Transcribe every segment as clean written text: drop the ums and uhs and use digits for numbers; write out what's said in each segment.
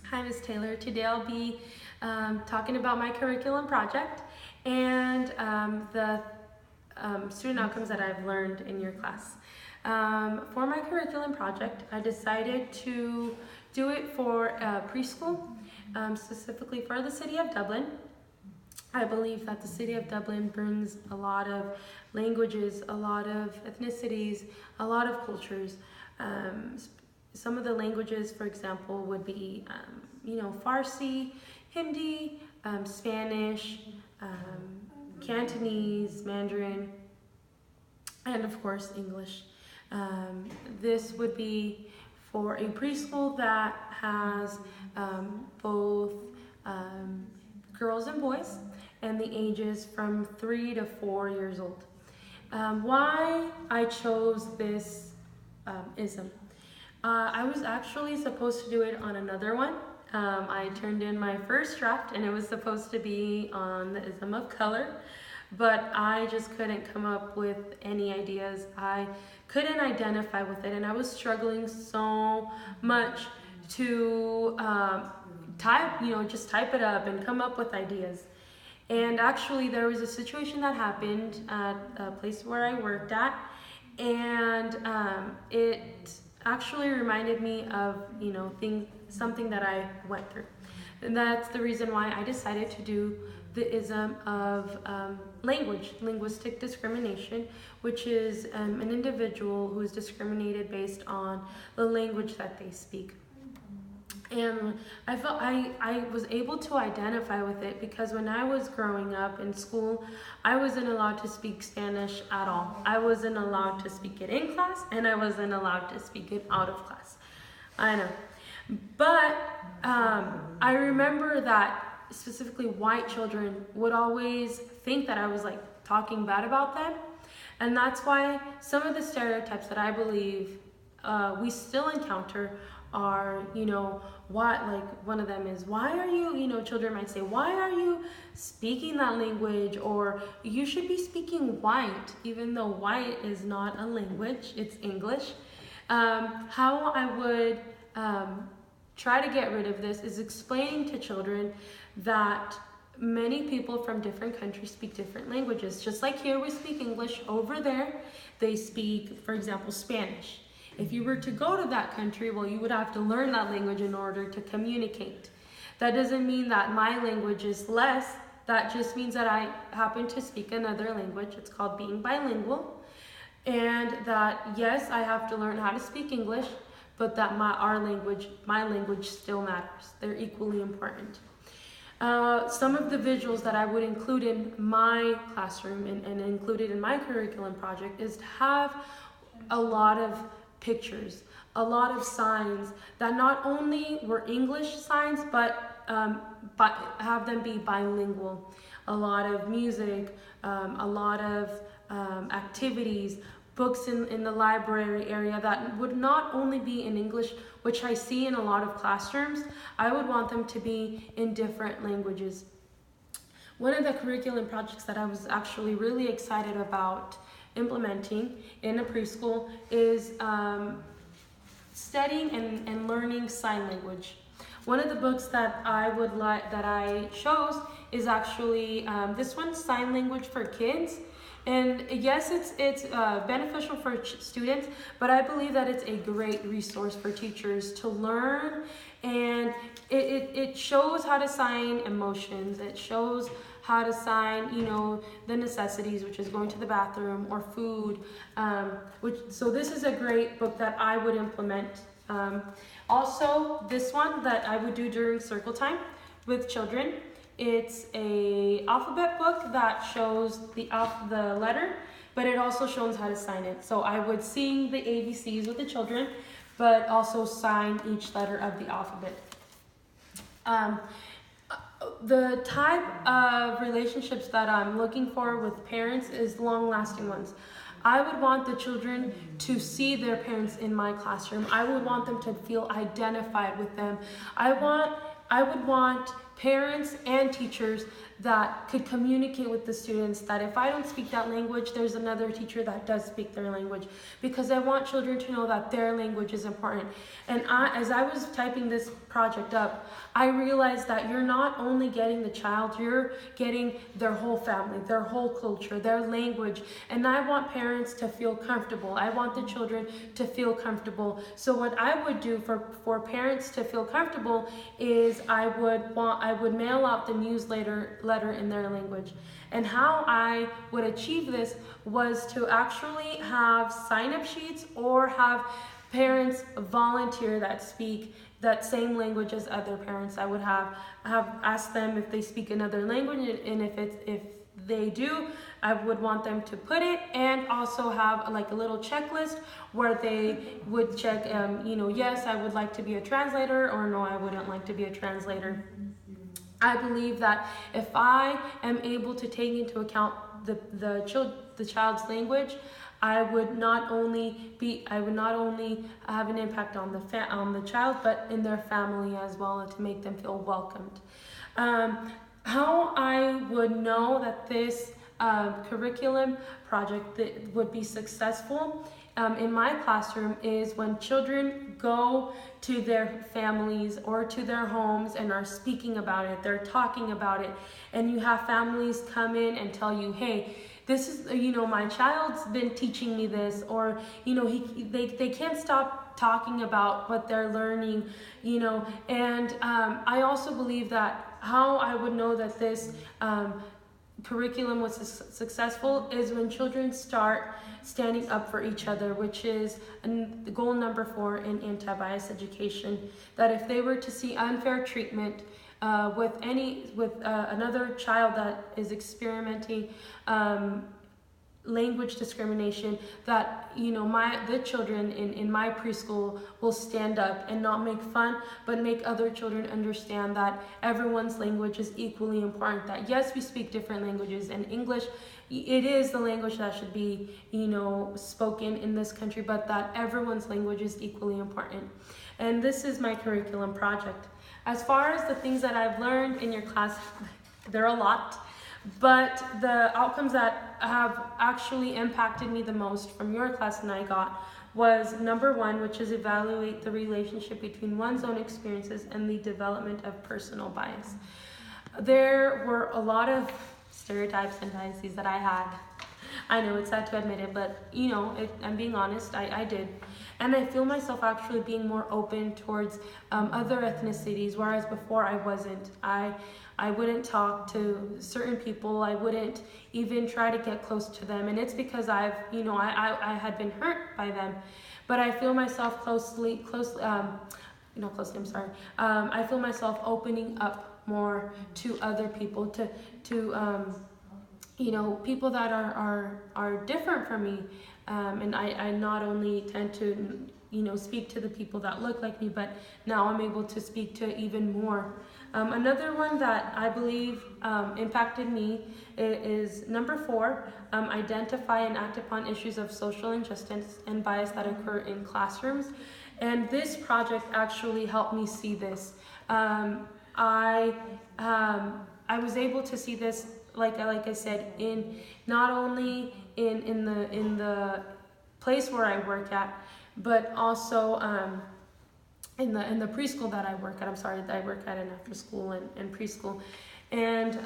Hi, Ms. Taylor. Today I'll be talking about my curriculum project and the student outcomes that I've learned in your class. For my curriculum project, I decided to do it for preschool, specifically for the city of Dublin. I believe that the city of Dublin brings a lot of languages, a lot of ethnicities, a lot of cultures. Some of the languages, for example, would be, Farsi, Hindi, Spanish, Cantonese, Mandarin, and of course English. This would be for a preschool that has both girls and boys, and the ages from 3 to 4 years old. Why I chose this ism. I was actually supposed to do it on another one. I turned in my first draft and it was supposed to be on the ism of color, but I just couldn't come up with any ideas. I couldn't identify with it and I was struggling so much to just type it up and come up with ideas. And actually there was a situation that happened at a place where I worked at, and it actually reminded me of something that I went through. And that's the reason why I decided to do the ism of linguistic discrimination, which is an individual who is discriminated based on the language that they speak. And I felt I was able to identify with it because when I was growing up in school, I wasn't allowed to speak Spanish at all. I wasn't allowed to speak it in class, and I wasn't allowed to speak it out of class. I know. But I remember that specifically white children would always think that I was talking bad about them. And that's why some of the stereotypes that I believe we still encounter are, one of them is, why are you, children might say, why are you speaking that language? Or you should be speaking white, even though white is not a language, it's English. How I would try to get rid of this is explaining to children that many people from different countries speak different languages. Just like here we speak English, over there they speak, for example, Spanish. If you were to go to that country, well, you would have to learn that language in order to communicate. That doesn't mean that my language is less. That just means that I happen to speak another language. It's called being bilingual. And that, yes, I have to learn how to speak English, but that my language still matters. They're equally important. Some of the visuals that I would include in my classroom and included in my curriculum project is to have a lot of pictures, a lot of signs that not only were English signs, but have them be bilingual. A lot of music, a lot of activities, books in the library area that would not only be in English, which I see in a lot of classrooms. I would want them to be in different languages. One of the curriculum projects that I was actually really excited about implementing in a preschool is studying and learning sign language. One of the books that I chose is actually this one, Sign Language for Kids. And yes, it's beneficial for students, but I believe that it's a great resource for teachers to learn, and it shows how to sign emotions. It shows how to sign, the necessities, which is going to the bathroom or food. So this is a great book that I would implement. Also, this one that I would do during circle time with children. It's a alphabet book that shows the letter, but it also shows how to sign it. So I would sing the ABCs with the children, but also sign each letter of the alphabet. The type of relationships that I'm looking for with parents is long-lasting ones. I would want the children to see their parents in my classroom. I would want them to feel identified with them. I would want parents and teachers that could communicate with the students that if I don't speak that language, there's another teacher that does speak their language, because I want children to know that their language is important. And as I was typing this project up, I realized that you're not only getting the child, you're getting their whole family, their whole culture, their language. And I want parents to feel comfortable. I want the children to feel comfortable. So what I would do for parents to feel comfortable is I would mail out the newsletter in their language. And how I would achieve this was to actually have sign-up sheets or have parents volunteer that speak that same language as other parents. I would have asked them if they speak another language, and if they do, I would want them to put it, and also have like a little checklist where they would check, yes, I would like to be a translator, or no, I wouldn't like to be a translator. I believe that if I am able to take into account the child's language, I would not only have an impact on the child, but in their family as well, to make them feel welcomed. How I would know that this curriculum project would be successful in my classroom is when children go to their families or to their homes and are speaking about it, they're talking about it, and you have families come in and tell you, hey, this is, my child's been teaching me this, or, they can't stop talking about what they're learning, and I also believe that how I would know that this curriculum was successful is when children start standing up for each other, which is goal number 4 in anti-bias education. That if they were to see unfair treatment with another child that is experimenting language discrimination, that the children in my preschool will stand up and not make fun, but make other children understand that everyone's language is equally important. That yes, we speak different languages, and English, it is the language that should be spoken in this country, but that everyone's language is equally important. And this is my curriculum project. As far as the things that I've learned in your class, there are a lot. But the outcomes that have actually impacted me the most from your class and I got was number 1, which is evaluate the relationship between one's own experiences and the development of personal bias. There were a lot of stereotypes and biases that I had. I know it's sad to admit it, but I'm being honest, I did. And I feel myself actually being more open towards other ethnicities, whereas before I wasn't. I wouldn't talk to certain people. I wouldn't even try to get close to them. And it's because I had been hurt by them. But I feel myself I feel myself opening up more to other people, to people that are different from me. And I not only tend to, speak to the people that look like me, but now I'm able to speak to even more. Another one that I believe impacted me is number 4, identify and act upon issues of social injustice and bias that occur in classrooms. And this project actually helped me see this. I was able to see this, like I said, in not only in the place where I work at, but also in the preschool that I work at. I work at an after school and preschool. And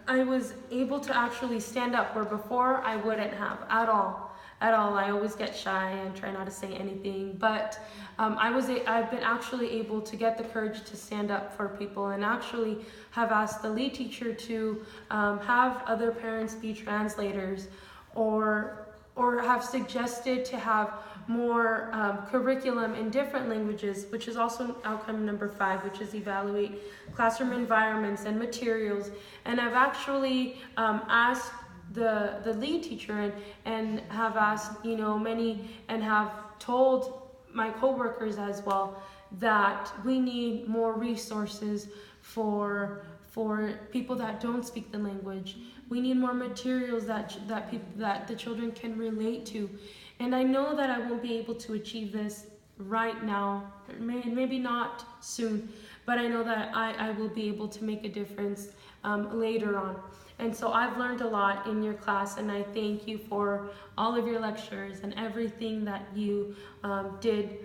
I was able to actually stand up where before I wouldn't have at all. I always get shy and try not to say anything, but I've been actually able to get the courage to stand up for people, and actually have asked the lead teacher to have other parents be translators, or have suggested to have more curriculum in different languages, which is also outcome number 5, which is evaluate classroom environments and materials. And I've actually asked the lead teacher and have asked many, and have told my coworkers as well, that we need more resources for people that don't speak the language. We need more materials that the children can relate to. And I know that I won't be able to achieve this right now, maybe not soon, but I know that I will be able to make a difference later on. And so I've learned a lot in your class, and I thank you for all of your lectures and everything that you did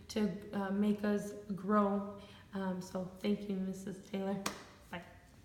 to make us grow. So thank you, Mrs. Taylor.